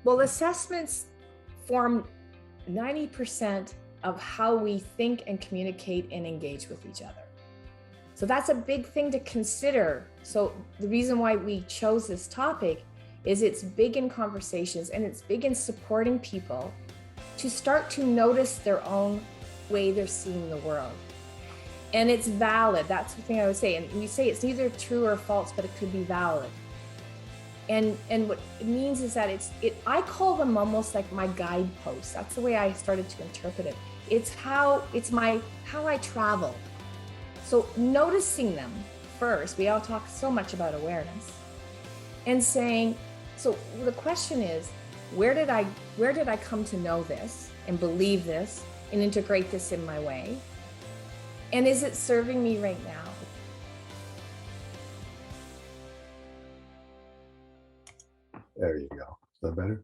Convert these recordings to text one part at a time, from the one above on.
Well, assessments form 90% of how we think and communicate and engage with each other. So that's a big thing to consider. So the reason why we chose this topic is it's big in conversations and it's big in supporting people to start to notice their own way they're seeing the world. And it's valid. That's the thing I would say. And we say it's neither true or false, but it could be valid. And what it means is that I call them almost like my guideposts. That's the way I started to interpret it. It's how I travel. So noticing them first, we all talk so much about awareness, and saying, so the question is, where did I come to know this and believe this and integrate this in my way? And is it serving me right now? There you go. Is that better?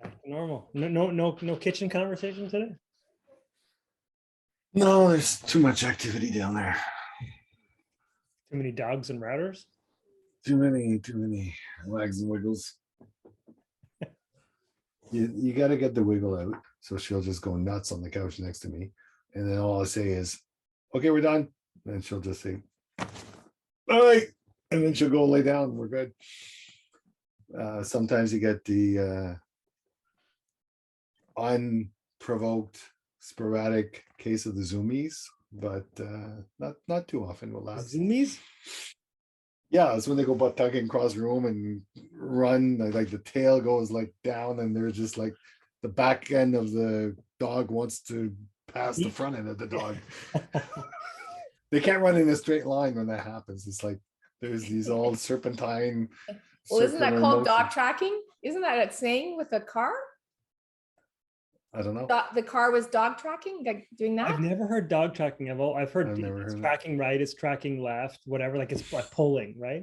Back to normal. No kitchen conversation today? No, there's too much activity down there. Too many dogs and routers? Too many wags and wiggles. You got to get the wiggle out. So she'll just go nuts on the couch next to me. And then all I say is, okay, we're done. And she'll just say, all right. And then she'll go lay down. We're good. Sometimes you get the unprovoked sporadic case of the zoomies, but not too often will last. Zoomies? Yeah, it's when they go butt tucking across the room and run, like the tail goes like down, and they're just like the back end of the dog wants to pass the front end of the dog. They can't run in a straight line when that happens. It's like there's these all serpentine. Well, isn't that called motion. dog tracking? Isn't that a saying with a car? I don't know. The car was dog tracking, like doing that? I've never heard dog tracking. I've heard it's tracking right, it's tracking left, whatever, like it's like pulling, right?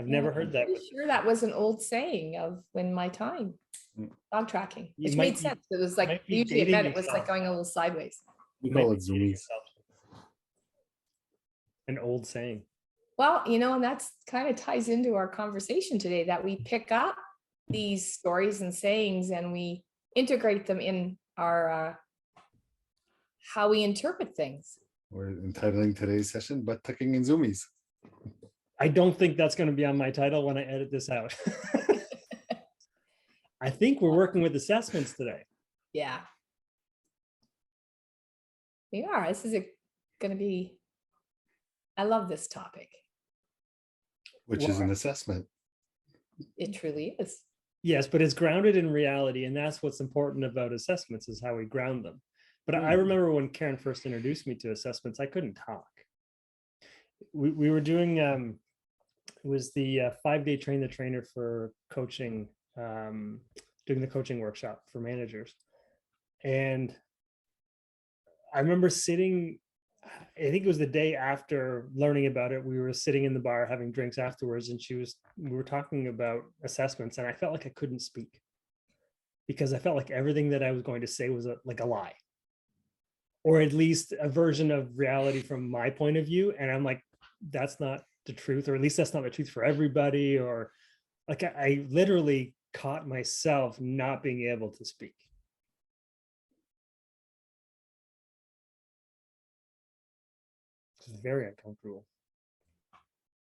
I've never heard that. I'm sure that was an old saying of in my time. Dog tracking, which made sense. It was like usually it meant it was like going a little sideways. We call it zoomies. An old saying. Well, and that's kind of ties into our conversation today, that we pick up these stories and sayings and we integrate them in our how we interpret things. We're entitling today's session "Butt Tucking and Zoomies." I don't think that's going to be on my title when I edit this out. I think we're working with assessments today. Yeah. We are. This is going to be, I love this topic. Which is an assessment. It truly is. Yes, but it's grounded in reality, and that's what's important about assessments, is how we ground them. But I remember when Karen first introduced me to assessments, I couldn't talk. We were doing, it was the 5-day train the trainer for coaching, doing the coaching workshop for managers. And I remember sitting, I think it was the day after learning about it, we were sitting in the bar having drinks afterwards, and we were talking about assessments, and I felt like I couldn't speak because I felt like everything that I was going to say was like a lie, or at least a version of reality from my point of view. And I'm like, that's not the truth, or at least that's not the truth for everybody. Or like, I literally caught myself not being able to speak. Very uncomfortable.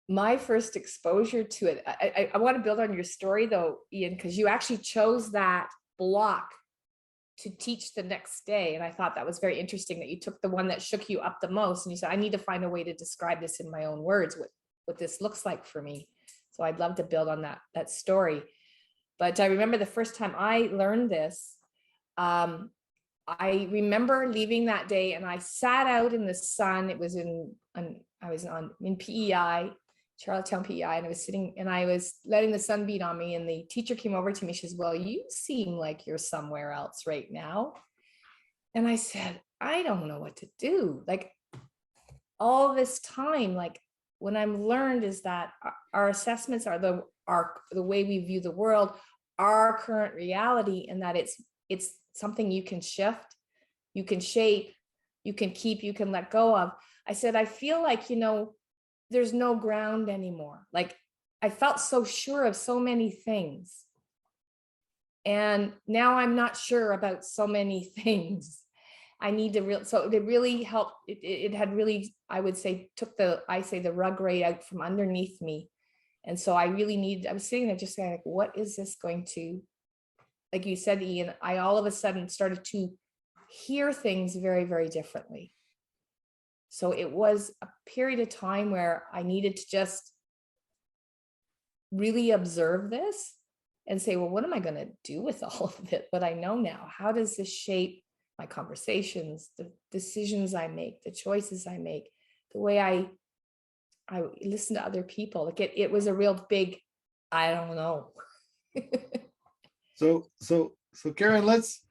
My first exposure to it, I want to build on your story though, Ian, because you actually chose that block to teach the next day. And I thought that was very interesting that you took the one that shook you up the most and you said, I need to find a way to describe this in my own words, what this looks like for me. So I'd love to build on that story. But I remember the first time I learned this, I remember leaving that day and I sat out in the sun. It was in PEI, Charlottetown PEI, and I was sitting and I was letting the sun beat on me. And the teacher came over to me. She says, well, you seem like you're somewhere else right now. And I said, I don't know what to do. Like all this time, like what I'm learned is that our assessments are the way we view the world, our current reality, and that it's something you can shift, you can shape, you can keep, you can let go of. I said, I feel like, there's no ground anymore. Like I felt so sure of so many things. And now I'm not sure about so many things. I need to so it really helped. It had really, I would say, took the rug right out from underneath me. And so I really needed, I was sitting there just saying, like, what is this going to, like you said, Ian, I all of a sudden started to hear things very, very differently. So it was a period of time where I needed to just really observe this and say, well, what am I going to do with all of it? What I know now, how does this shape my conversations, the decisions I make, the choices I make, the way I listen to other people? Like it was a real big, I don't know. So Karen, let's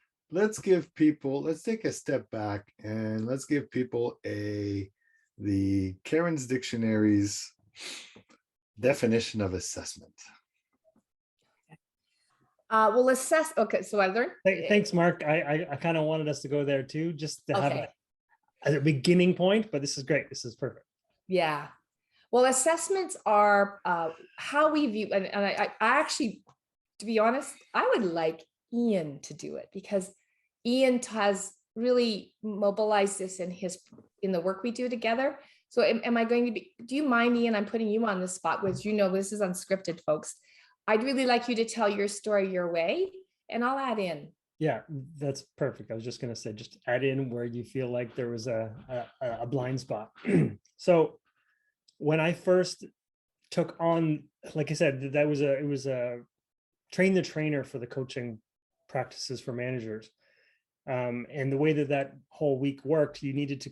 give people, let's take a step back and let's give people the Karen's Dictionary's definition of assessment. Well, assess. Okay, so I learned. Thanks, Mark. I kind of wanted us to go there too, just to have Okay. as a beginning point, but this is great. This is perfect. Yeah. Well, assessments are how we view, and I actually, to be honest, I would like Ian to do it, because Ian has really mobilized this in the work we do together. So am I going to be, do you mind, Ian? I'm putting you on the spot, which, you know, this is unscripted, folks. I'd really like you to tell your story your way, and I'll add in. Yeah, that's perfect. I was just going to say, just add in where you feel like there was a blind spot. So when I first took on, like I said, it was a train the trainer for the coaching practices for managers. And the way that whole week worked, you needed to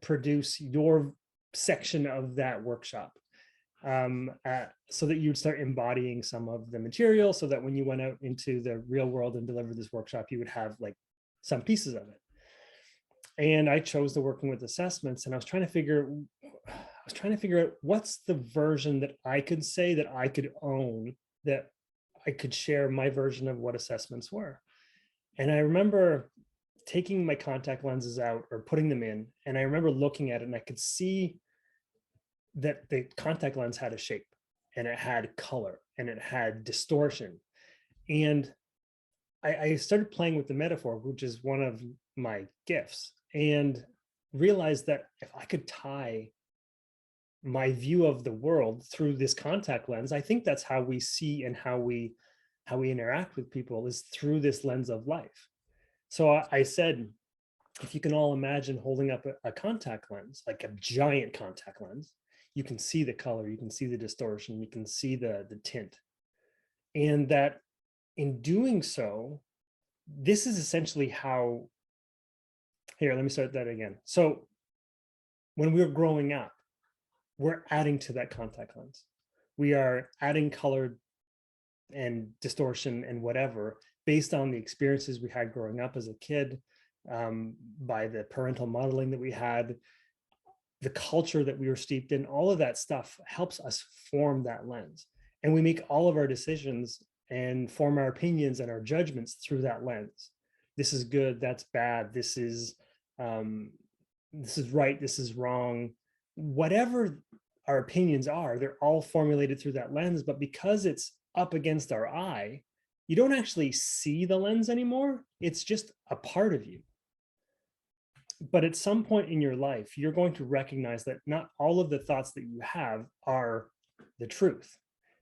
produce your section of that workshop, so that you'd start embodying some of the material, so that when you went out into the real world and delivered this workshop, you would have like some pieces of it. And I chose the working with assessments, and I was trying to figure out what's the version that I could say that I could own, that I could share my version of what assessments were. And I remember taking my contact lenses out or putting them in, and I remember looking at it and I could see that the contact lens had a shape, and it had color, and it had distortion. And I started playing with the metaphor, which is one of my gifts, and realized that if I could tie my view of the world through this contact lens, I think that's how we see and how we interact with people, is through this lens of life. So I said, if you can all imagine holding up a contact lens, like a giant contact lens, you can see the color, you can see the distortion, you can see the tint. And that in doing so, this is essentially how, here, let me start that again. So when we're growing up, we're adding to that contact lens. We are adding color and distortion and whatever based on the experiences we had growing up as a kid, by the parental modeling that we had, the culture that we were steeped in. All of that stuff helps us form that lens. And we make all of our decisions and form our opinions and our judgments through that lens. This is good, that's bad, this is right, this is wrong. Whatever our opinions are, they're all formulated through that lens. But because it's up against our eye, you don't actually see the lens anymore. It's just a part of you. But at some point in your life, you're going to recognize that not all of the thoughts that you have are the truth.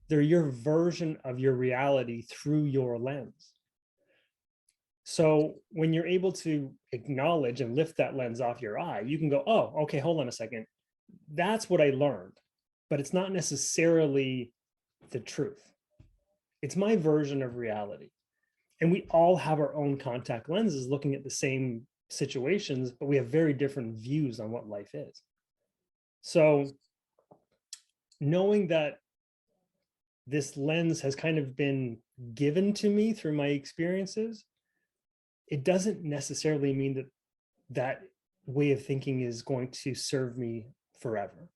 They're your version of your reality through your lens. So when you're able to acknowledge and lift that lens off your eye, you can go, oh, okay, hold on a second. That's what I learned, but it's not necessarily the truth. It's my version of reality. And we all have our own contact lenses looking at the same situations, but we have very different views on what life is. So knowing that this lens has kind of been given to me through my experiences, it doesn't necessarily mean that that way of thinking is going to serve me forever.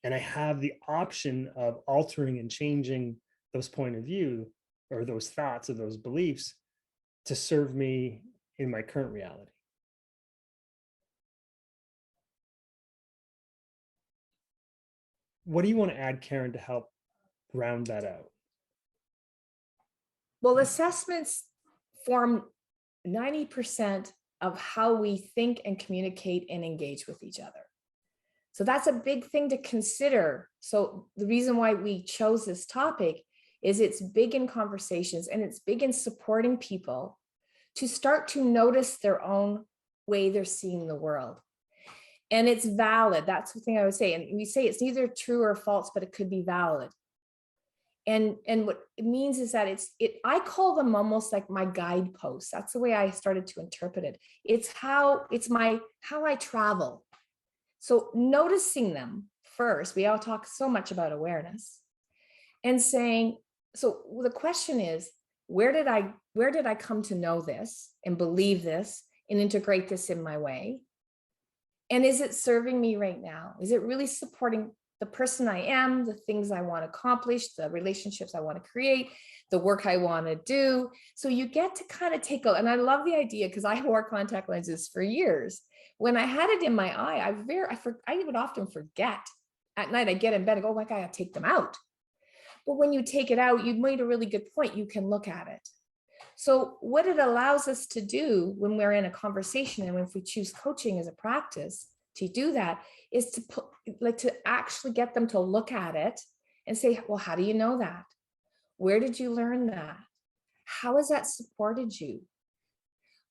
And I have the option of altering and changing those point of view, or those thoughts or those beliefs, to serve me in my current reality. What do you want to add, Karen, to help round that out? Well, assessments form 90% of how we think and communicate and engage with each other. So that's a big thing to consider. So the reason why we chose this topic is it's big in conversations and it's big in supporting people to start to notice their own way they're seeing the world. And it's valid. That's the thing I would say. And we say it's neither true or false, but it could be valid. And what it means is that I call them almost like my guideposts. That's the way I started to interpret it. It's how I travel. So noticing them first, we all talk so much about awareness, and saying, so the question is, where did I come to know this and believe this and integrate this in my way? And is it serving me right now? Is it really supporting the person I am, the things I want to accomplish, the relationships I want to create, the work I want to do? So you get to kind of take a, and I love the idea because I wore contact lenses for years. When I had it in my eye, I would often forget. At night, I get in bed and go, oh my God, I gotta take them out. But when you take it out, you made a really good point. You can look at it. So what it allows us to do when we're in a conversation, and if we choose coaching as a practice to do that, is to put, like, to actually get them to look at it and say, well, how do you know that? Where did you learn that? How has that supported you?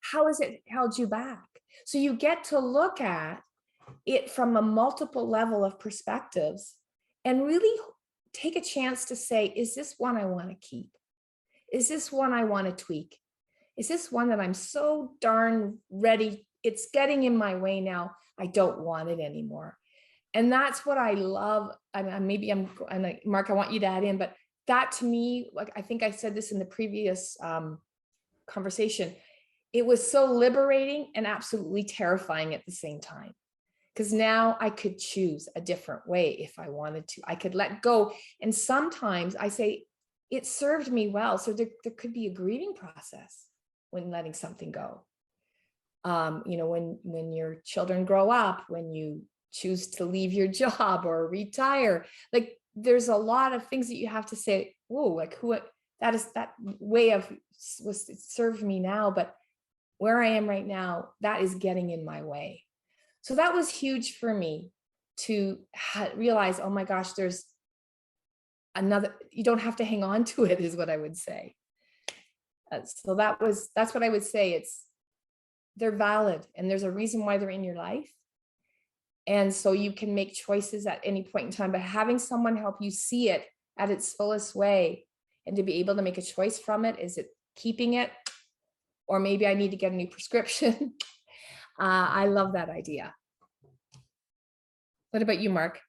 How has it held you back? So you get to look at it from a multiple level of perspectives and really take a chance to say, is this one I want to keep? Is this one I want to tweak? Is this one that I'm so darn ready? It's getting in my way now. I don't want it anymore. And that's what I love. And Mark, I want you to add in, but that to me, like, I think I said this in the previous conversation, it was so liberating and absolutely terrifying at the same time. Because now I could choose a different way if I wanted to. I could let go. And sometimes I say, it served me well. So there could be a grieving process when letting something go. When your children grow up, when you choose to leave your job or retire, like there's a lot of things that you have to say, whoa, like that way of it served me now, but where I am right now, that is getting in my way. So that was huge for me to realize, oh my gosh, there's another, you don't have to hang on to it, is what I would say. So that's what I would say. They're valid and there's a reason why they're in your life. And so you can make choices at any point in time, but having someone help you see it at its fullest way and to be able to make a choice from it, is it keeping it? Or maybe I need to get a new prescription. I love that idea. What about you, Mark?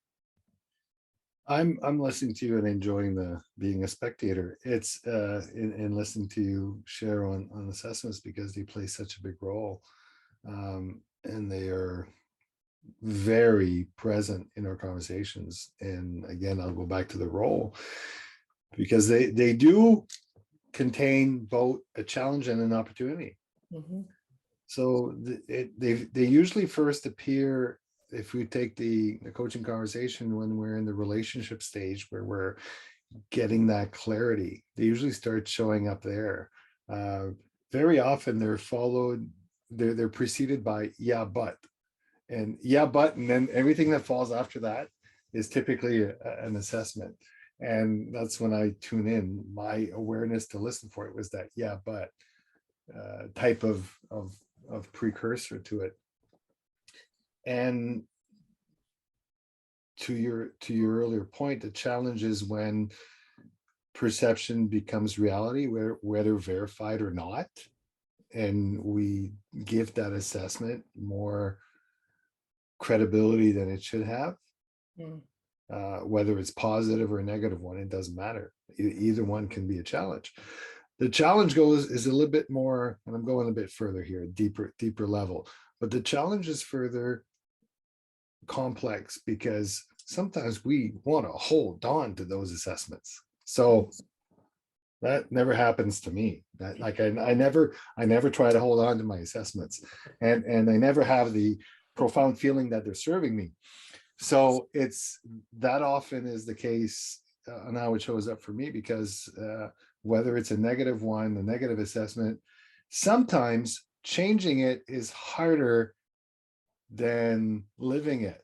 I'm listening to you and enjoying being a spectator. It's in listening to you share on assessments, because they play such a big role, and they are very present in our conversations. And again, I'll go back to the role, because they do contain both a challenge and an opportunity. Mm-hmm. So they usually first appear, if we take the coaching conversation, when we're in the relationship stage where we're getting that clarity. They usually start showing up there. Very often they're preceded by yeah, but. And yeah, but, and then everything that falls after that is typically an assessment. And that's when I tune in. My awareness to listen for it was that yeah, but type of precursor to it. And to your earlier point, the challenge is when perception becomes reality, whether verified or not, and we give that assessment more credibility than it should have. Whether it's positive or a negative one, it doesn't matter. Either one can be a challenge. The challenge is a little bit more, and I'm going a bit further here, deeper level, but the challenge is further complex, because sometimes we want to hold on to those assessments. So that never happens to me. That, like, I never try to hold on to my assessments, and I never have the profound feeling that they're serving me. So it's that often is the case, and how it shows up for me, because whether it's a negative one, a negative assessment, sometimes changing it is harder than living it.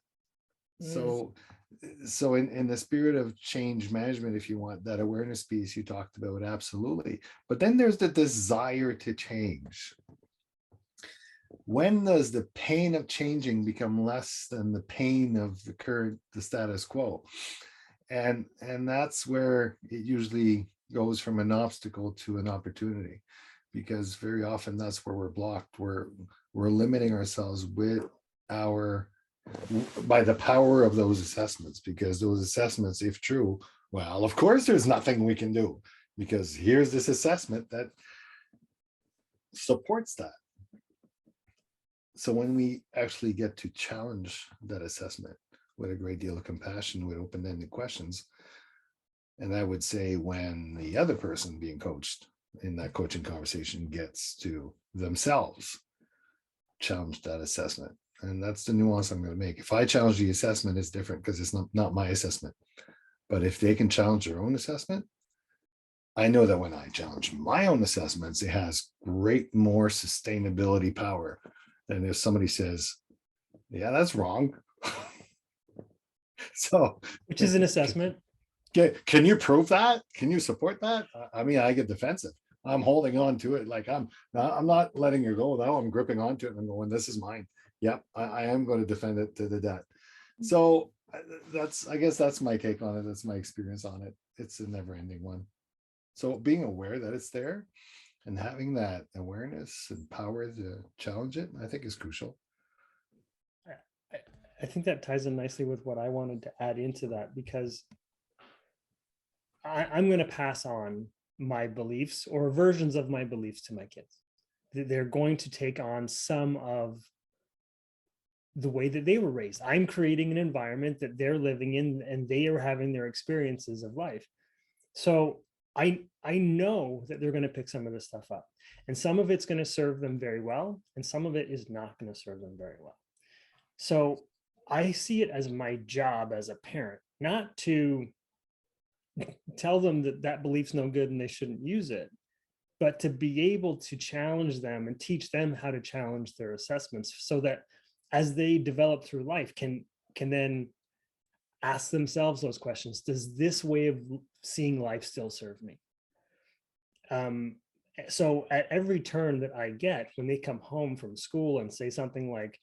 So in the spirit of change management, if you want that awareness piece you talked about, absolutely. But then there's the desire to change. When does the pain of changing become less than the pain of the status quo? And that's where it usually goes from an obstacle to an opportunity, because very often that's where we're blocked. We're limiting ourselves by the power of those assessments, because those assessments, if true, well, of course there's nothing we can do, because here's this assessment that supports that. So when we actually get to challenge that assessment with a great deal of compassion, with open-ended questions, and I would say when the other person being coached in that coaching conversation gets to themselves challenge that assessment. And that's the nuance I'm going to make. If I challenge the assessment, it's different because it's not my assessment. But if they can challenge their own assessment, I know that when I challenge my own assessments, it has great more sustainability power than if somebody says, yeah, that's wrong. So, which is an assessment. Can you prove that? Can you support that? I mean, I get defensive. I'm holding on to it. Like I'm not letting it go though. I'm gripping onto it and I'm going, this is mine. Yep, I am going to defend it to the death. So I guess that's my take on it. That's my experience on it. It's a never ending one. So being aware that it's there and having that awareness and power to challenge it, I think is crucial. I think that ties in nicely with what I wanted to add into that, because I'm going to pass on my beliefs or versions of my beliefs to my kids. They're going to take on some of the way that they were raised. I'm creating an environment that they're living in and they are having their experiences of life. So I know that they're going to pick some of this stuff up, and some of it's going to serve them very well, and some of it is not going to serve them very well. So I see it as my job as a parent, not to tell them that that belief's no good and they shouldn't use it, but to be able to challenge them and teach them how to challenge their assessments, so that as they develop through life can then ask themselves those questions. Does this way of seeing life still serve me? So at every turn that I get, when they come home from school and say something like,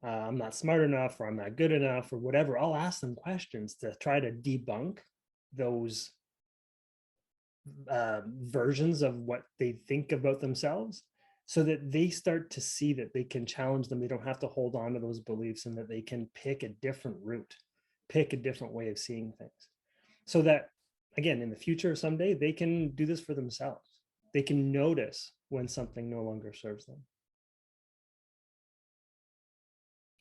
I'm not smart enough, or I'm not good enough, or whatever, I'll ask them questions to try to debunk those versions of what they think about themselves, so that they start to see that they can challenge them. They don't have to hold on to those beliefs, and that they can pick a different route, pick a different way of seeing things, so that, again, in the future, someday, they can do this for themselves. They can notice when something no longer serves them.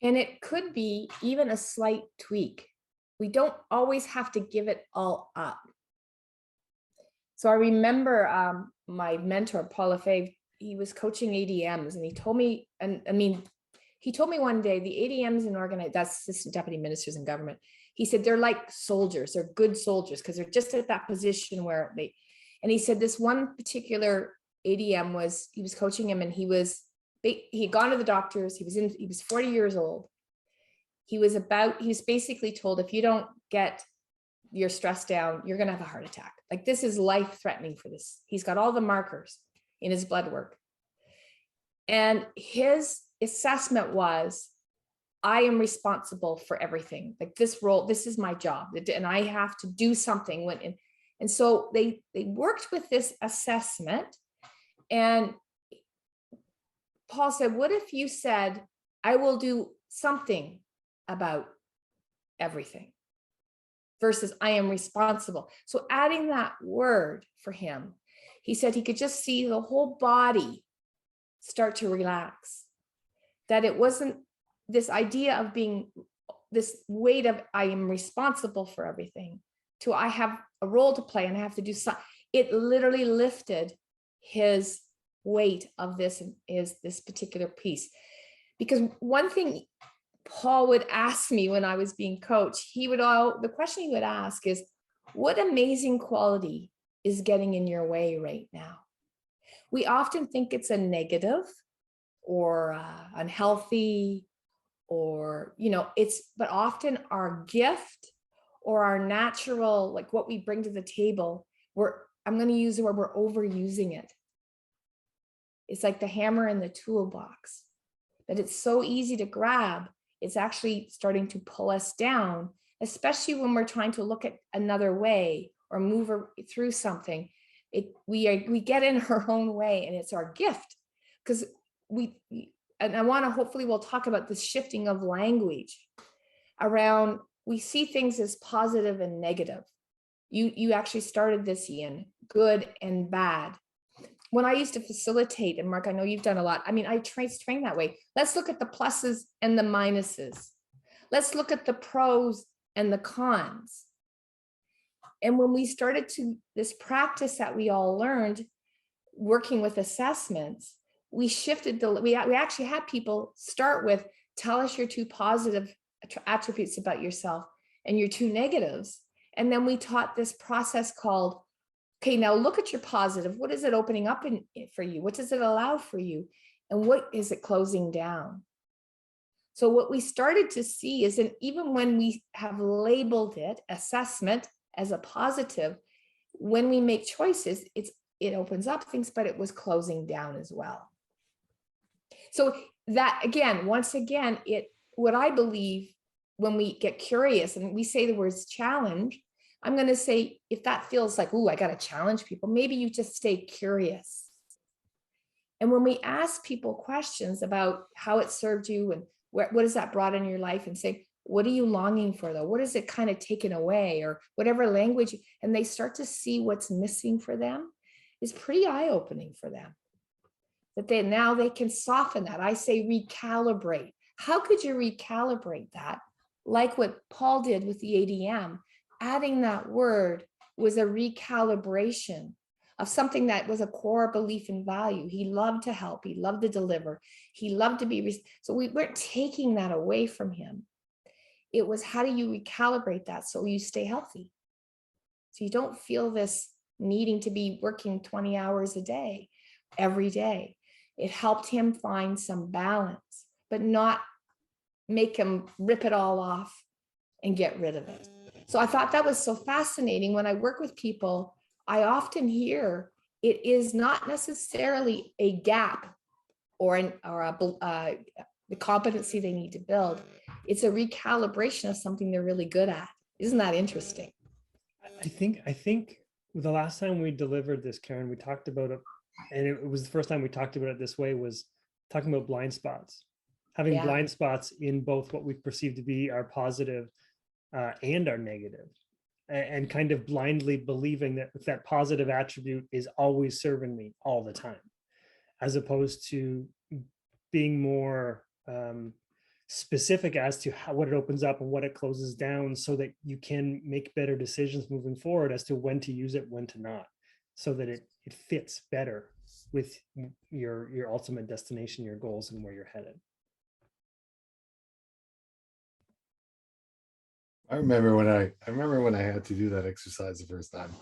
And it could be even a slight tweak. We don't always have to give it all up. So I remember my mentor, Paul Lefebvre, he was coaching ADMs, and he told me, he told me one day, the ADMs in that's assistant deputy ministers in government. He said, they're like soldiers, they're good soldiers, because they're just at that position where and he said this one particular ADM he was coaching him, and he had gone to the doctors. He was 40 years old. He was basically told, if you don't get your stress down, you're going to have a heart attack. Like, this is life threatening for this. He's got all the markers in his blood work. And his assessment was, I am responsible for everything. Like, this role, this is my job, and I have to do something and so they worked with this assessment. And Paul said, what if you said, I will do something about everything, versus I am responsible? So adding that word for him, he said he could just see the whole body start to relax, that it wasn't this idea of being this weight of I am responsible for everything to I have a role to play and I have to do something. It literally lifted his weight of this particular piece. Because one thing Paul would ask me when I was being coached, the question he would ask is, what amazing quality is getting in your way right now? We often think it's a negative or unhealthy, or, but often our gift or our natural, like what we bring to the table, I'm going to use the word, we're overusing it. It's like the hammer in the toolbox, that it's so easy to grab. It's actually starting to pull us down, especially when we're trying to look at another way or move through something. We get in our own way, and it's our gift, because and I want to, hopefully we'll talk about the shifting of language around, we see things as positive and negative. You actually started this, Ian, good and bad. When I used to facilitate, and Mark, I know you've done a lot. I mean, I train that way. Let's look at the pluses and the minuses. Let's look at the pros and the cons. And when we started this practice that we all learned working with assessments, we shifted we actually had people start with, tell us your 2 positive attributes about yourself and your 2 negatives. And then we taught this process called, okay, now look at your positive. What is it opening up for you? What does it allow for you? And what is it closing down? So what we started to see is that even when we have labeled it, assessment, as a positive, when we make choices, it opens up things, but it was closing down as well. So that, again, once again, what I believe, when we get curious and we say the words challenge, I'm going to say, if that feels like, ooh, I got to challenge people, maybe you just stay curious. And when we ask people questions about how it served you and what has that brought in your life, and say, what are you longing for though? What is it kind of taken away, or whatever language, and they start to see what's missing for them, is pretty eye-opening for them. That now they can soften that. I say recalibrate. How could you recalibrate that? Like what Paul did with the ADM, adding that word was a recalibration of something that was a core belief and value. He loved to help. He loved to deliver. He loved to be. So we weren't taking that away from him. It was, how do you recalibrate that so you stay healthy? So you don't feel this needing to be working 20 hours a day, every day. It helped him find some balance, but not make him rip it all off and get rid of it. So I thought that was so fascinating. When I work with people, I often hear it is not necessarily a gap or the competency they need to build. It's a recalibration of something they're really good at. Isn't that interesting? I think the last time we delivered this, Karen, we talked about it, and it was the first time we talked about it this way, was talking about blind spots. Having blind spots in both what we perceive to be our positive and our negative, and kind of blindly believing that that positive attribute is always serving me all the time, as opposed to being more specific as to what it opens up and what it closes down, so that you can make better decisions moving forward as to when to use it, when to not, so that it fits better with your ultimate destination, your goals, and where you're headed. I remember when I had to do that exercise the first time.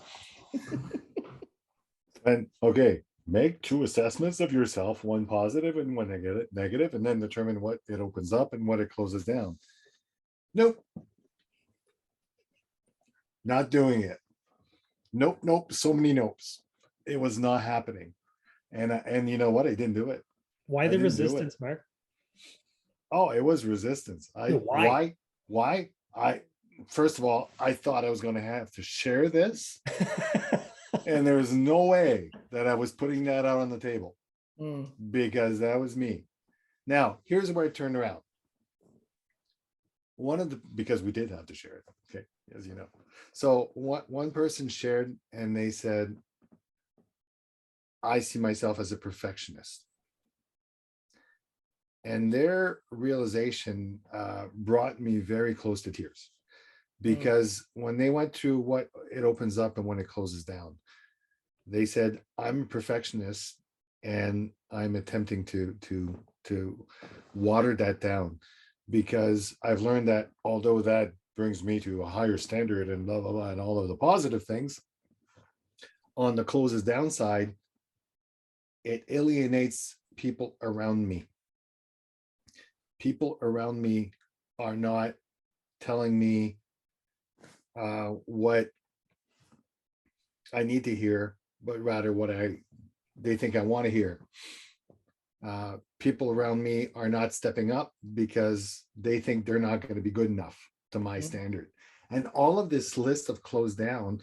And okay, make 2 assessments of yourself, one positive and one negative, and then determine what it opens up and what it closes down. Nope. Not doing it. Nope. So many nopes. It was not happening. And you know what? I didn't do it. Why the resistance, Mark? Oh, it was resistance. Why? First of all, I thought I was going to have to share this. And there was no way that I was putting that out on the table, because that was me. Now, here's where I turned around. Because we did have to share it, okay, as you know. So one person shared, and they said, I see myself as a perfectionist. And their realization brought me very close to tears, because when they went through what it opens up and when it closes down, they said, I'm a perfectionist and I'm attempting to water that down, because I've learned that although that brings me to a higher standard and blah, blah, blah, and all of the positive things, on the closes down side, it alienates people around me. People around me are not telling me what I need to hear, but rather what they think I want to hear. People around me are not stepping up because they think they're not going to be good enough to my standard. And all of this list of closed down,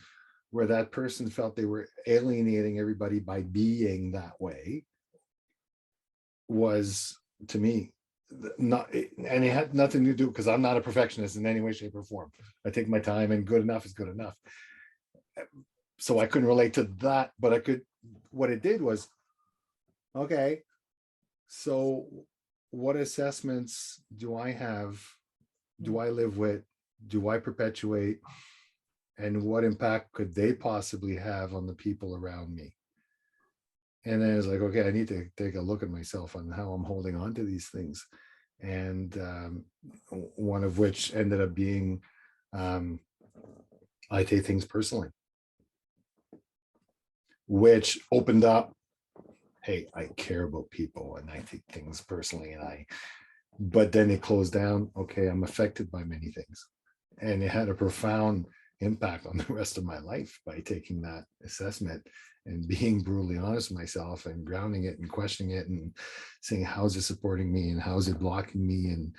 where that person felt they were alienating everybody by being that way, was, to me, not, and it had nothing to do, because I'm not a perfectionist in any way, shape, or form. I take my time, and good enough is good enough. So I couldn't relate to that, but I could, what it did was, okay, so what assessments do I have? Do I live with? Do I perpetuate? And what impact could they possibly have on the people around me? And then it's like, okay, I need to take a look at myself on how I'm holding on to these things. And one of which ended up being, I take things personally, which opened up, hey, I care about people and I take things personally, but then it closed down. Okay, I'm affected by many things. And it had a profound impact on the rest of my life by taking that assessment and being brutally honest with myself and grounding it and questioning it and saying, how's it supporting me and how's it blocking me, and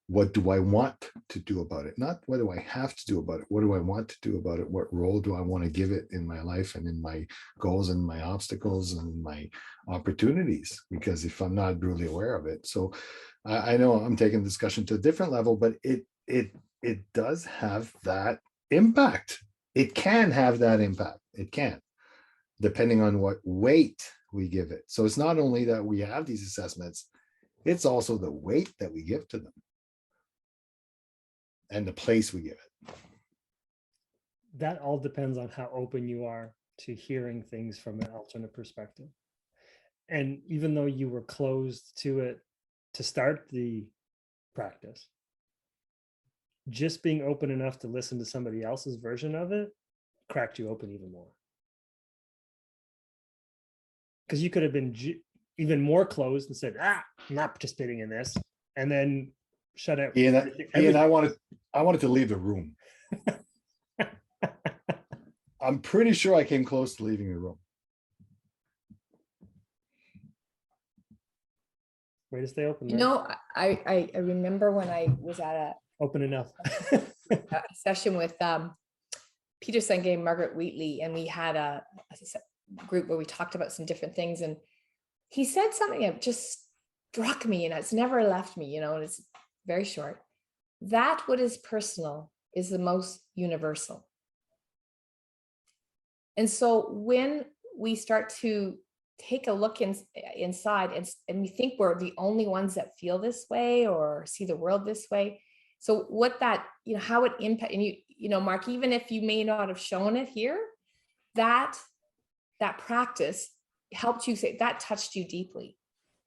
what do I want to do about it? Not what do I have to do about it? What do I want to do about it? What role do I want to give it in my life and in my goals and my obstacles and my opportunities? Because if I'm not brutally aware of it, so I know I'm taking the discussion to a different level, but it does have that impact. It can have that impact. It can, depending on what weight we give it. So it's not only that we have these assessments, it's also the weight that we give to them and the place we give it. That all depends on how open you are to hearing things from an alternate perspective. And even though you were closed to it to start the practice, just being open enough to listen to somebody else's version of it cracked you open even more. Because you could have been even more closed and said, I'm not participating in this, and then shut out. Ian, I wanted to leave the room. I'm pretty sure I came close to leaving the room. Way to stay open. You know, I remember when I was at a open enough a session with Peter Senge and Margaret Wheatley, and we had a group where we talked about some different things, and he said something that just struck me, and it's never left me, you know, and it's very short. That what is personal is the most universal. And so when we start to take a look inside and we think we're the only ones that feel this way or see the world this way. So what that, you know, how it impact, and you know, Mark, even if you may not have shown it here, that practice helped you say that touched you deeply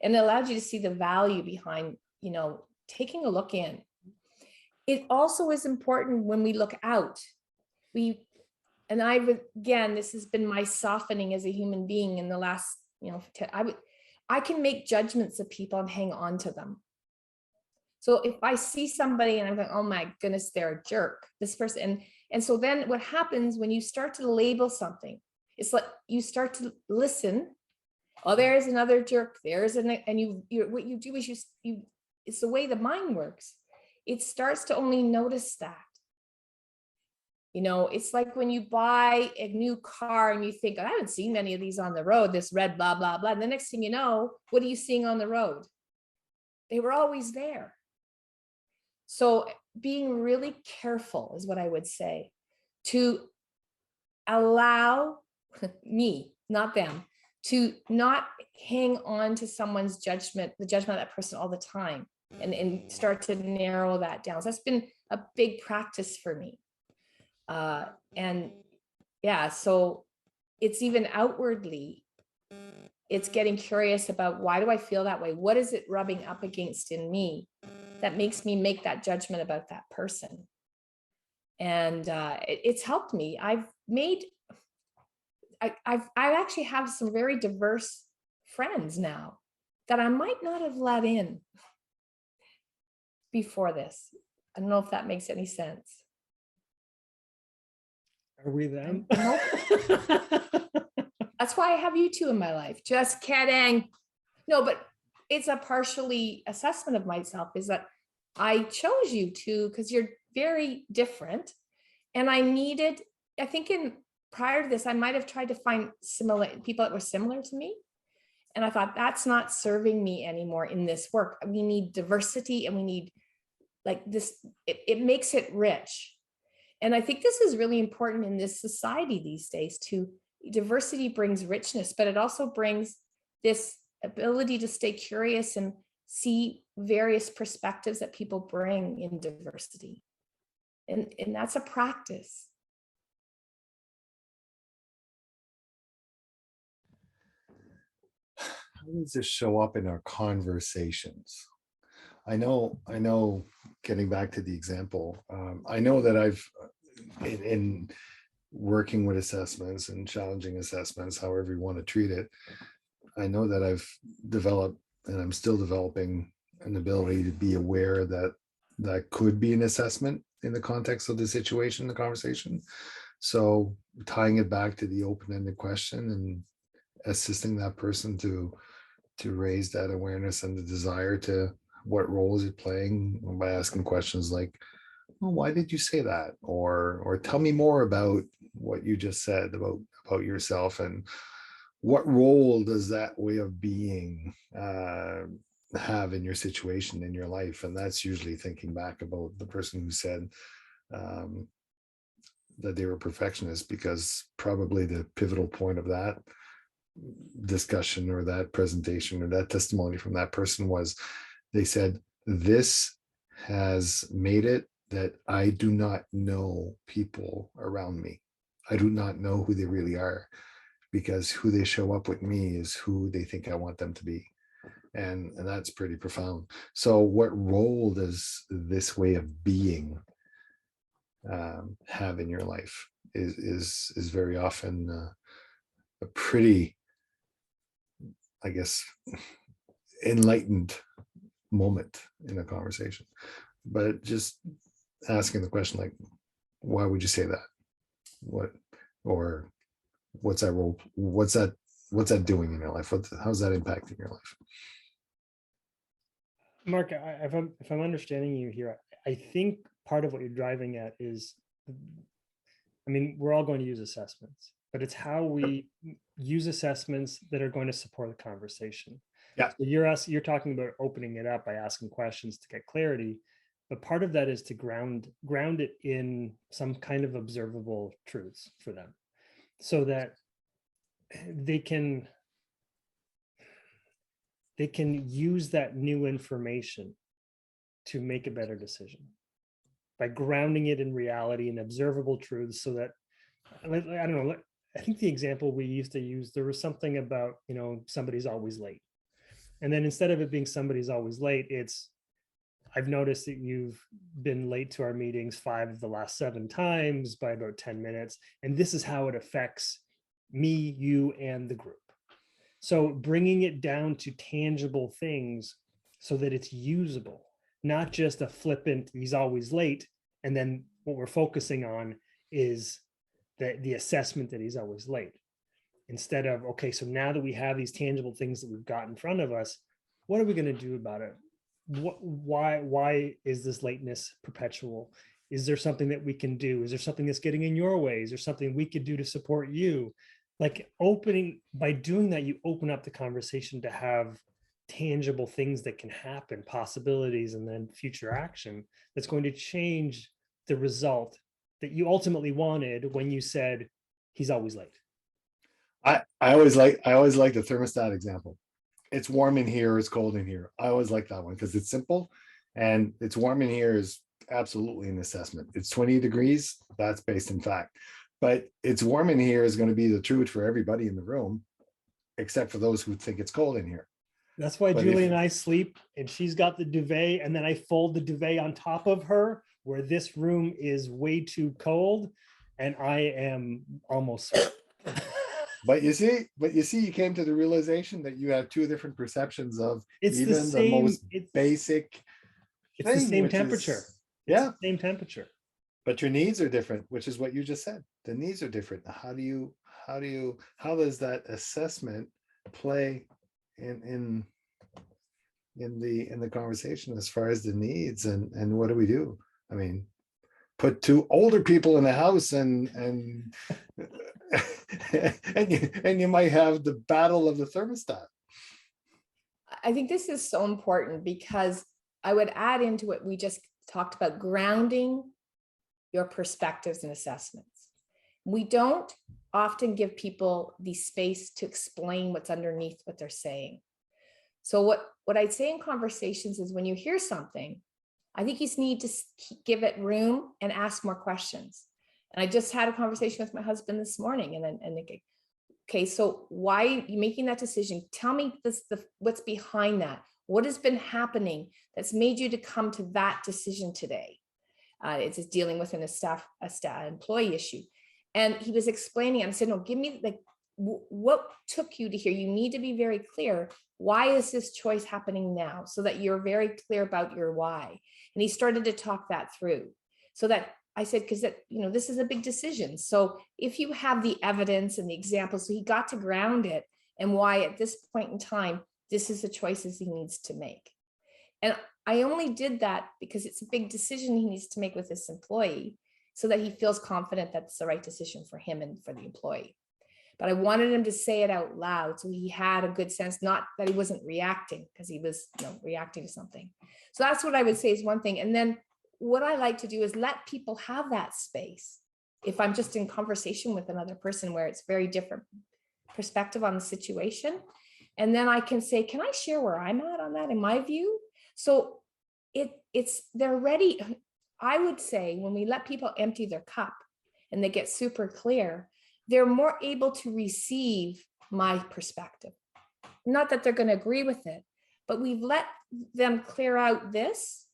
and it allowed you to see the value behind, you know, taking a look in. It also is important when we look out. And again, this has been my softening as a human being in the last, you know, I can make judgments of people and hang on to them. So if I see somebody and I'm going, oh my goodness, they're a jerk, this person. And so then what happens when you start to label something, it's like you start to listen. Oh, there's another jerk. And what you do is you it's the way the mind works. It starts to only notice that. You know, it's like when you buy a new car and you think, I haven't seen many of these on the road, this red, blah, blah, blah. And the next thing you know, what are you seeing on the road? They were always there. So being really careful is what I would say, to allow me, not them, to not hang on to someone's judgment, the judgment of that person all the time, and start to narrow that down. So that's been a big practice for me. And yeah, so it's even outwardly, it's getting curious about, why do I feel that way? What is it rubbing up against in me that makes me make that judgment about that person? And it's helped me. I've made I actually have some very diverse friends now that I might not have let in before this. I don't know if that makes any sense. Are we them? Nope. That's why I have you two in my life. Just kidding. No, but it's a partially assessment of myself, is that I chose you two because you're very different. And I think prior to this, I might have tried to find similar people that were similar to me. And I thought, that's not serving me anymore in this work. We need diversity, and we need like this, it makes it rich. And I think this is really important in this society these days too. Diversity brings richness, but it also brings this ability to stay curious and see various perspectives that people bring in diversity. And that's a practice. How does this show up in our conversations? I know, getting back to the example, I know that I've, in working with assessments and challenging assessments, however you want to treat it, I know that I've developed, and I'm still developing, an ability to be aware that that could be an assessment in the context of the situation, the conversation. So tying it back to the open-ended question and assisting that person to raise that awareness and the desire to, what role is it playing, by asking questions like, well, why did you say that? Or tell me more about what you just said about yourself, and what role does that way of being have in your situation, in your life? And that's usually thinking back about the person who said that they were perfectionists, because probably the pivotal point of that discussion or that presentation or that testimony from that person was, they said, this has made it that I do not know people around me. I do not know who they really are, because who they show up with me is who they think I want them to be. And that's pretty profound. So what role does this way of being have in your life is very often a pretty, I guess, enlightened moment in a conversation. But just asking the question, like, why would you say that? What, or what's that role? What's that doing in your life? How's that impacting your life? Mark, if I'm understanding you here, I think part of what you're driving at is, I mean, we're all going to use assessments, but it's how we use assessments that are going to support the conversation. Yeah. So you're talking about opening it up by asking questions to get clarity, but part of that is to ground it in some kind of observable truths for them, so that they can use that new information to make a better decision by grounding it in reality and observable truths. So that, I don't know, I think the example we used to use, there was something about, somebody's always late. And then instead of it being somebody's always late, it's, I've noticed that you've been late to our meetings 5 of the last 7 times by about 10 minutes. And this is how it affects me, you, and the group. So bringing it down to tangible things so that it's usable, not just a flippant, he's always late. And then what we're focusing on is the assessment that he's always late. Instead of, okay, so now that we have these tangible things that we've got in front of us, what are we going to do about it? Why is this lateness perpetual? Is there something that we can do? Is there something that's getting in your way? Is there something we could do to support you? Like by doing that, you open up the conversation to have tangible things that can happen, possibilities, and then future action that's going to change the result that you ultimately wanted when you said he's always late. I always like the thermostat example. It's warm in here, it's cold in here. I always like that one because it's simple, and it's warm in here is absolutely an assessment. It's 20 degrees, that's based in fact. But it's warm in here is going to be the truth for everybody in the room, except for those who think it's cold in here. That's why Julie and I sleep, and she's got the duvet, and then I fold the duvet on top of her, where this room is way too cold, and I am almost. But you see, you came to the realization that you have two different perceptions of It's the even the same. most basic It's the thing, same which is- temperature. It's yeah, the same temperature. but your needs are different, which is what you just said. The needs are different. How does that assessment play in the conversation as far as the needs, and what do we do? I mean, put two older people in the house and and you might have the battle of the thermostat. I think this is so important because I would add into what we just talked about, grounding your perspectives and assessments. We don't often give people the space to explain what's underneath what they're saying. So what I'd say in conversations is when you hear something, I think you just need to give it room and ask more questions. And I just had a conversation with my husband this morning, okay, so why are you making that decision? Tell me what's behind that. What has been happening that's made you to come to that decision today? It's just dealing with a staff employee issue. And he was explaining, I said, no, give me what took you to here? You need to be very clear. Why is this choice happening now? So that you're very clear about your why. And he started to talk that through. So that I said, because this is a big decision. So if you have the evidence and the examples, so he got to ground it and why at this point in time, this is the choices he needs to make. And I only did that because it's a big decision he needs to make with this employee so that he feels confident that's the right decision for him and for the employee. But I wanted him to say it out loud so he had a good sense, not that he wasn't reacting, because he was reacting to something. So that's what I would say is one thing. And then what I like to do is let people have that space. If I'm just in conversation with another person where it's very different perspective on the situation, and then I can say, can I share where I'm at on that in my view? So they're ready. I would say when we let people empty their cup and they get super clear, they're more able to receive my perspective. Not that they're going to agree with it, but we've let them clear out this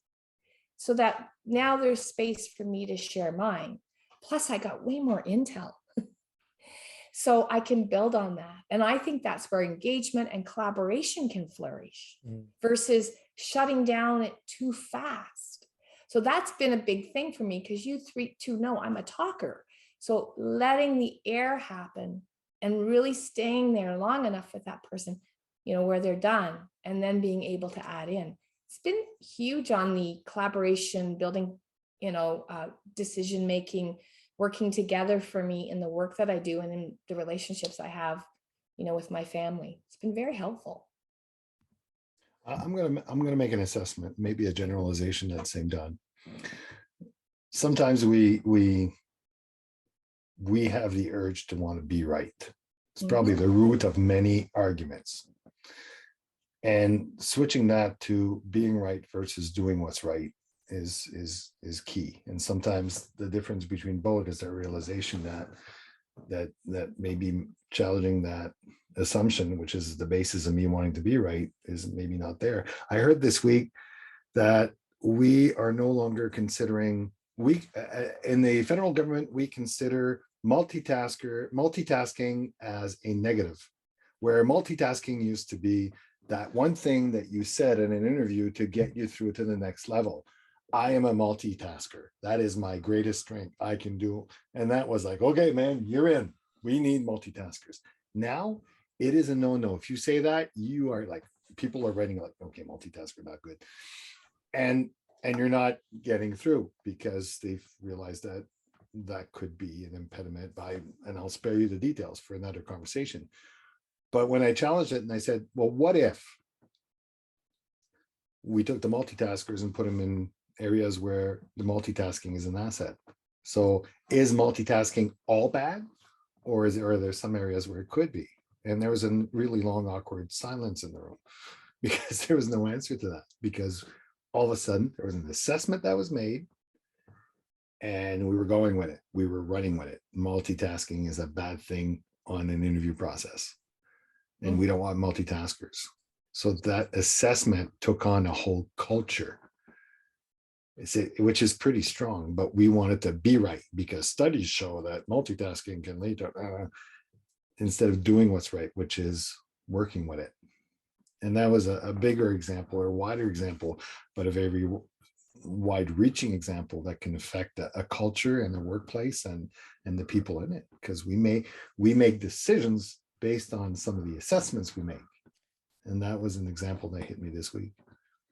so that now there's space for me to share mine. Plus, I got way more intel. So I can build on that. And I think that's where engagement and collaboration can flourish versus shutting down it too fast. So that's been a big thing for me because you two know I'm a talker. So letting the air happen and really staying there long enough with that person, where they're done, and then being able to add in. It's been huge on the collaboration, building, decision-making, working together for me in the work that I do and in the relationships I have, with my family. It's been very helpful. I'm gonna make an assessment, maybe a generalization at the same time. Sometimes we have the urge to want to be right. It's probably the root of many arguments. And switching that to being right versus doing what's right is key. And sometimes the difference between both is the realization that maybe challenging that assumption, which is the basis of me wanting to be right, is maybe not there. I heard this week that we are no longer considering, in the federal government, we consider multitasking as a negative, where multitasking used to be that one thing that you said in an interview to get you through to the next level. I am a multitasker. That is my greatest strength. I can do. And that was like, okay, man, you're in. We need multitaskers. Now it is a no-no. If you say that, you are like, people are writing like, okay, multitasker, not good. And you're not getting through because they've realized that that could be an impediment and I'll spare you the details for another conversation. But when I challenged it and I said, well, what if we took the multitaskers and put them in areas where the multitasking is an asset? So is multitasking all bad, or are there some areas where it could be? And there was a really long, awkward silence in the room because there was no answer to that, because all of a sudden there was an assessment that was made and we were going with it. We were running with it. Multitasking is a bad thing on an interview process. And we don't want multitaskers. So that assessment took on a whole culture, which is pretty strong, but we want it to be right because studies show that multitasking can lead to, instead of doing what's right, which is working with it. And that was a bigger example or wider example, but a very wide-reaching example that can affect a culture and the workplace and the people in it, because we make decisions based on some of the assessments we make. And that was an example that hit me this week.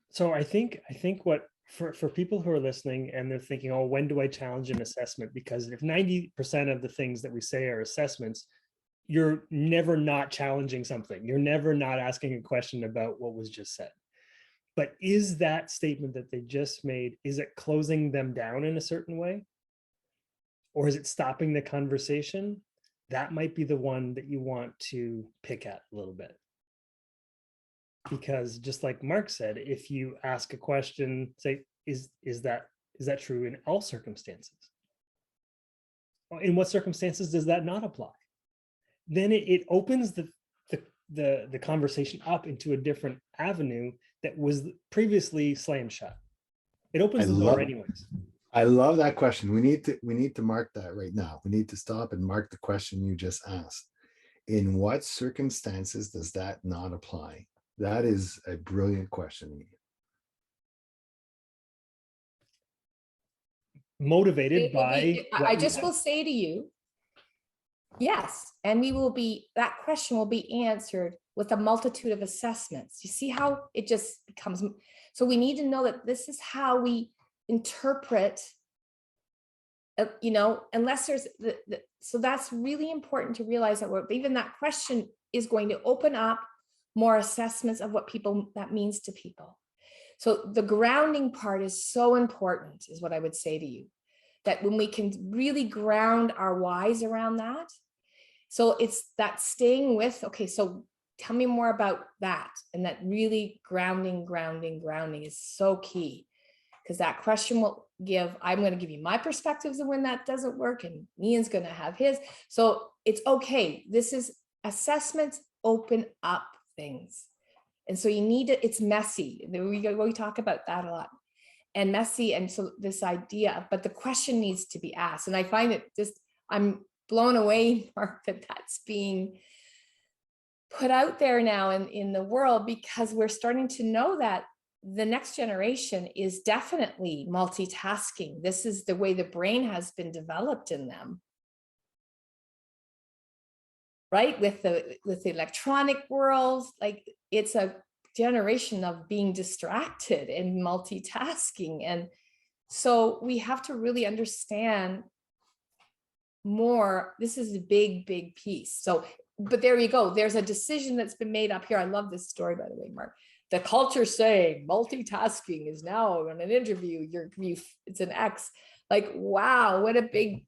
So I think what for people who are listening and they're thinking, oh, when do I challenge an assessment? Because if 90% of the things that we say are assessments, you're never not challenging something. You're never not asking a question about what was just said. But is that statement that they just made, is it closing them down in a certain way? Or is it stopping the conversation? That might be the one that you want to pick at a little bit. Because just like Mark said, if you ask a question, say, is that true in all circumstances? In what circumstances does that not apply? Then it opens the conversation up into a different avenue that was previously slammed shut. It opens the door anyways. I love that question. We need to mark that right now. We need to stop and mark the question you just asked. In what circumstances does that not apply? That is a brilliant question. Motivated by I just will say to you, yes, and that question will be answered with a multitude of assessments. You see how it just becomes, so we need to know that this is how we interpret, unless there's so that's really important to realize that even that question is going to open up more assessments of what that means to people. So the grounding part is so important, is what I would say to you, that when we can really ground our whys around that. So it's that staying with, okay, so tell me more about that. And that really grounding is so key, because that question will I'm going to give you my perspectives of when that doesn't work, and Ian's going to have his. So it's okay. This is assessments open up things. And so you need it. It's messy. We talk about that a lot, and messy. And so this idea, but the question needs to be asked. And I find it I'm blown away, Mark, that that's being put out there now in the world, because we're starting to know that the next generation is definitely multitasking. This is the way the brain has been developed in them. Right? With the electronic world, like it's a generation of being distracted and multitasking. And so we have to really understand more. This is a big piece. So, but there you go. There's a decision that's been made up here. I love this story, by the way, Mark. The culture saying multitasking is now in an interview, it's an X. Like, wow, what a big,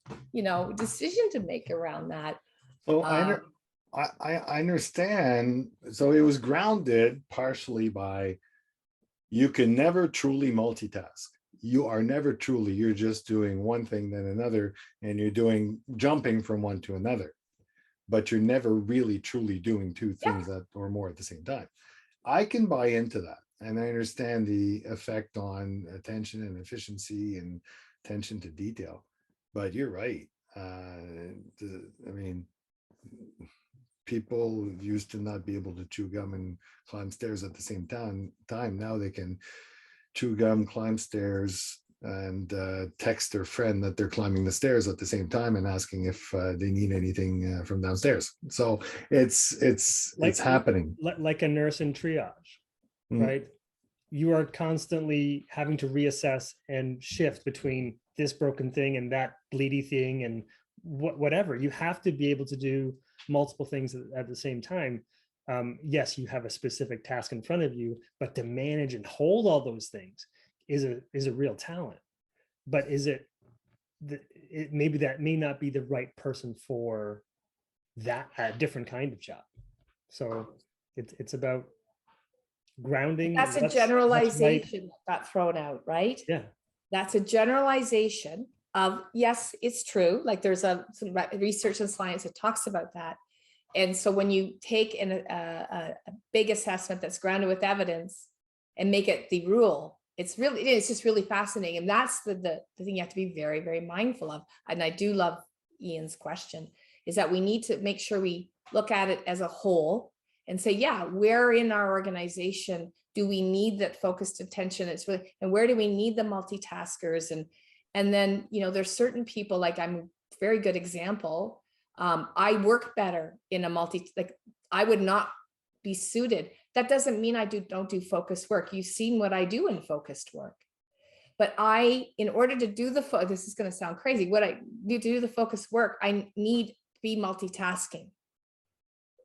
decision to make around that. So I understand. So it was grounded partially by, you can never truly multitask. You are never truly, you're just doing one thing then another, and you're jumping from one to another, but you're never really truly doing two things or more at the same time. I can buy into that, and I understand the effect on attention and efficiency and attention to detail, but you're right. People used to not be able to chew gum and climb stairs at the same time. Now they can chew gum, climb stairs, and text their friend that they're climbing the stairs at the same time and asking if they need anything from downstairs. So it's happening. Like a nurse in triage, right? You are constantly having to reassess and shift between this broken thing and that bleedy thing and whatever. You have to be able to do multiple things at the same time. Yes, you have a specific task in front of you, but to manage and hold all those things is a real talent. But maybe that may not be the right person for that different kind of job. So it's about grounding. That's a generalization that got thrown out, right? Yeah, that's a generalization of, yes, it's true. Like there's some research and science that talks about that. And so when you take a big assessment that's grounded with evidence and make it the rule, it's just really fascinating. And that's the thing you have to be very, very mindful of. And I do love Ian's question. is that we need to make sure we look at it as a whole and say, yeah, where in our organization do we need that focused attention? It's really, and where do we need the multitaskers? And then, there's certain people, like I'm a very good example. I work better in a I would not be suited. That doesn't mean I don't do focused work. You've seen what I do in focused work. But in order to do this is going to sound crazy. What I need to do the focused work, I need to be multitasking.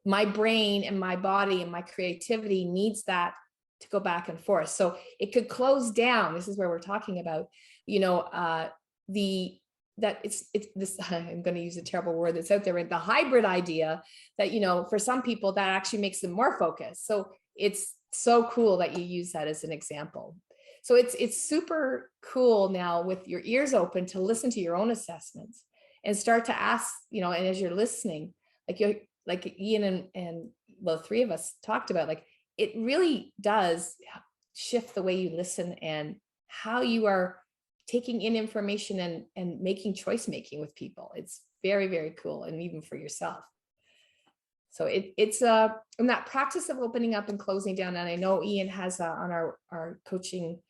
My brain and my body and my creativity needs that to go back and forth. So it could close down. This is where we're talking about, this, I'm going to use a terrible word that's out there, the hybrid idea that, for some people that actually makes them more focused. So it's so cool that you use that as an example. So it's super cool now with your ears open to listen to your own assessments and start to ask, and as you're listening, like Ian and well, three of us talked about, like, it really does shift the way you listen and how you are taking in information and making choice making with people. It's very, very cool. And even for yourself. So it's in that practice of opening up and closing down. And I know Ian has on our coaching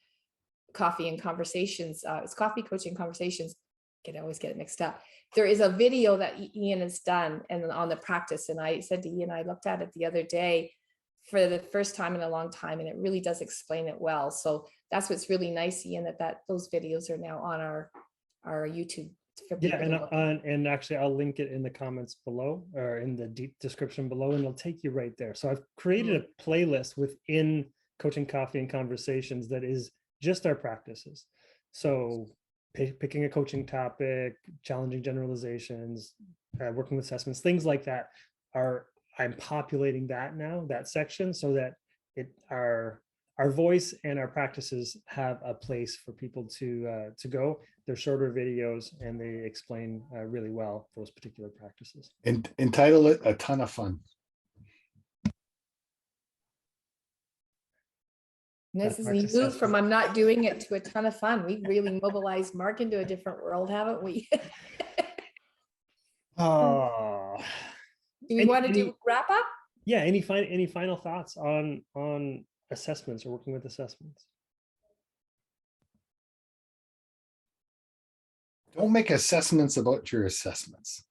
coffee and conversations, it's coffee coaching conversations. I always get it mixed up. There is a video that Ian has done and on the practice. And I said to Ian, I looked at it the other day for the first time in a long time, and it really does explain it well. So that's what's really nice, Ian, that those videos are now on our YouTube. Yeah, and actually I'll link it in the comments below or in the deep description below, and it'll take you right there. So I've created a playlist within Coaching Coffee and Conversations that is just our practices. So picking a coaching topic, challenging generalizations, working with assessments, things like that I'm populating that now, that section, so that our voice and our practices have a place for people to go. They're shorter videos and they explain really well those particular practices. And entitle it A Ton of Fun. This is a move from I'm not doing it to a ton of fun. We've really mobilized Mark into a different world, haven't we? Oh. Do we want to do wrap up? Yeah. Any final thoughts on assessments or working with assessments? Don't make assessments about your assessments.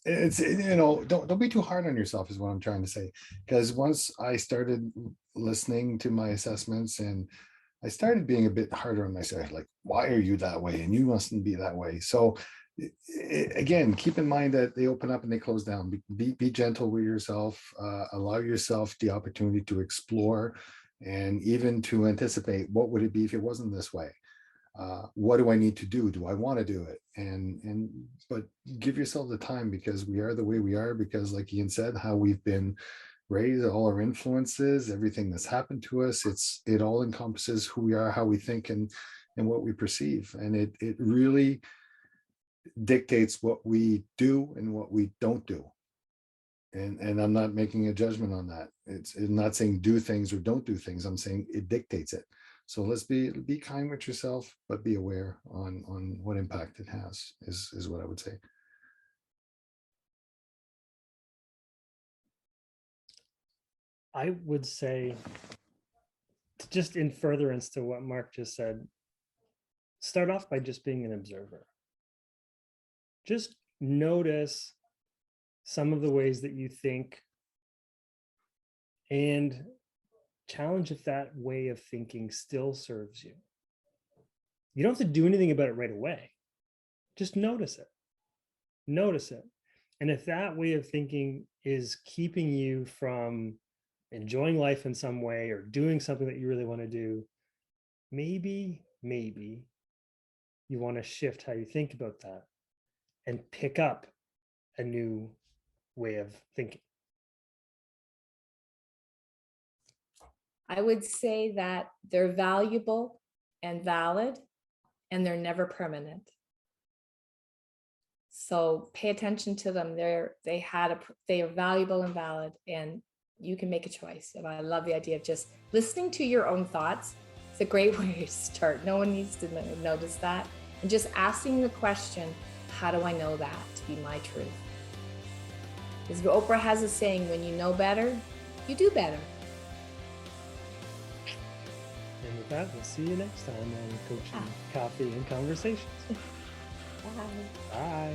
It's, don't be too hard on yourself is what I'm trying to say. Because once I started listening to my assessments and I started being a bit harder on myself, like, why are you that way? And you mustn't be that way. So again, keep in mind that they open up and they close down. Be gentle with yourself, allow yourself the opportunity to explore and even to anticipate what would it be if it wasn't this way. What do I need to do? Do I want to do it? But give yourself the time, because we are the way we are, because like Ian said, how we've been raised, all our influences, everything that's happened to us, it all encompasses who we are, how we think, and what we perceive. And it really dictates what we do and what we don't do. And I'm not making a judgment on that. It's not saying do things or don't do things. I'm saying it dictates it. So let's be kind with yourself, but be aware on what impact it has is what I would say. I would say, just in furtherance to what Mark just said, start off by just being an observer. Just notice some of the ways that you think and challenge if that way of thinking still serves you. You don't have to do anything about it right away. Just notice it. Notice it. And if that way of thinking is keeping you from enjoying life in some way or doing something that you really want to do, maybe you want to shift how you think about that and pick up a new way of thinking. I would say that they're valuable and valid, and they're never permanent. So pay attention to them. They are valuable and valid, and you can make a choice. And I love the idea of just listening to your own thoughts. It's a great way to start. No one needs to notice that. And just asking the question, How do I know that to be my truth? Because Oprah has a saying, when you know better, you do better. And with that, we'll see you next time on Coaching Coffee and Conversations. Bye. Bye.